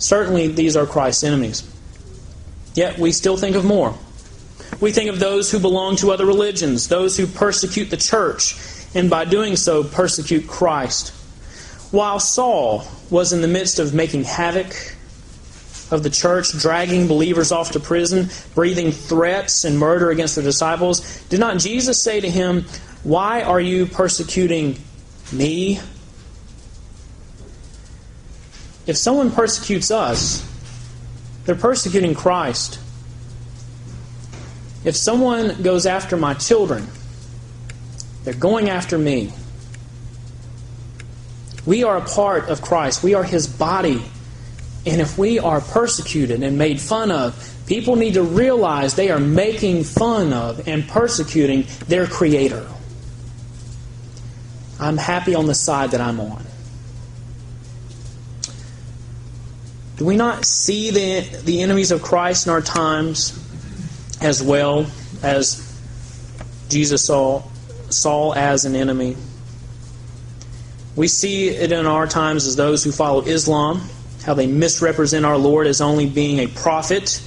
Certainly these are Christ's enemies. Yet we still think of more. We think of those who belong to other religions, those who persecute the church, and by doing so persecute Christ. While Saul was in the midst of making havoc of the church, dragging believers off to prison, breathing threats and murder against the disciples, did not Jesus say to him, "Why are you persecuting me?" If someone persecutes us, they're persecuting Christ. If someone goes after my children, they're going after me. We are a part of Christ. We are His body. And if we are persecuted and made fun of, people need to realize they are making fun of and persecuting their Creator. I'm happy on the side that I'm on. Do we not see the enemies of Christ in our times as well as Jesus saw Saul as an enemy? We see it in our times as those who follow Islam, how they misrepresent our Lord as only being a prophet,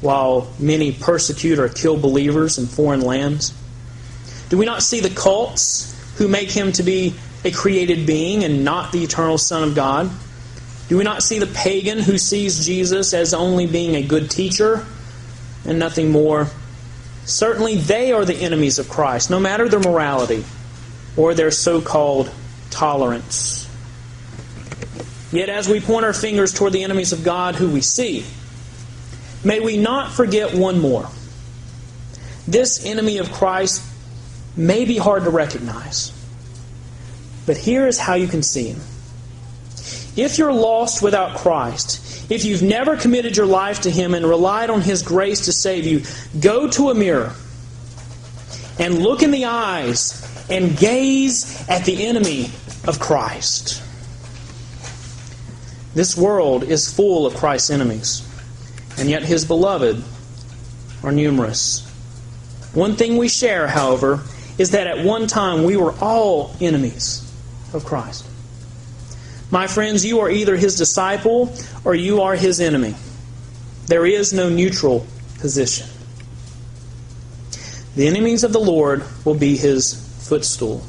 while many persecute or kill believers in foreign lands. Do we not see the cults who make Him to be a created being and not the eternal Son of God? Do we not see the pagan who sees Jesus as only being a good teacher and nothing more? Certainly they are the enemies of Christ, no matter their morality or their so-called tolerance. Yet as we point our fingers toward the enemies of God who we see, may we not forget one more. This enemy of Christ may be hard to recognize, but here is how you can see him. If you're lost without Christ, if you've never committed your life to Him and relied on His grace to save you, go to a mirror and look in the eyes and gaze at the enemy of Christ. This world is full of Christ's enemies, and yet His beloved are numerous. One thing we share, however, is that at one time we were all enemies of Christ. My friends, you are either His disciple or you are His enemy. There is no neutral position. The enemies of the Lord will be His footstool.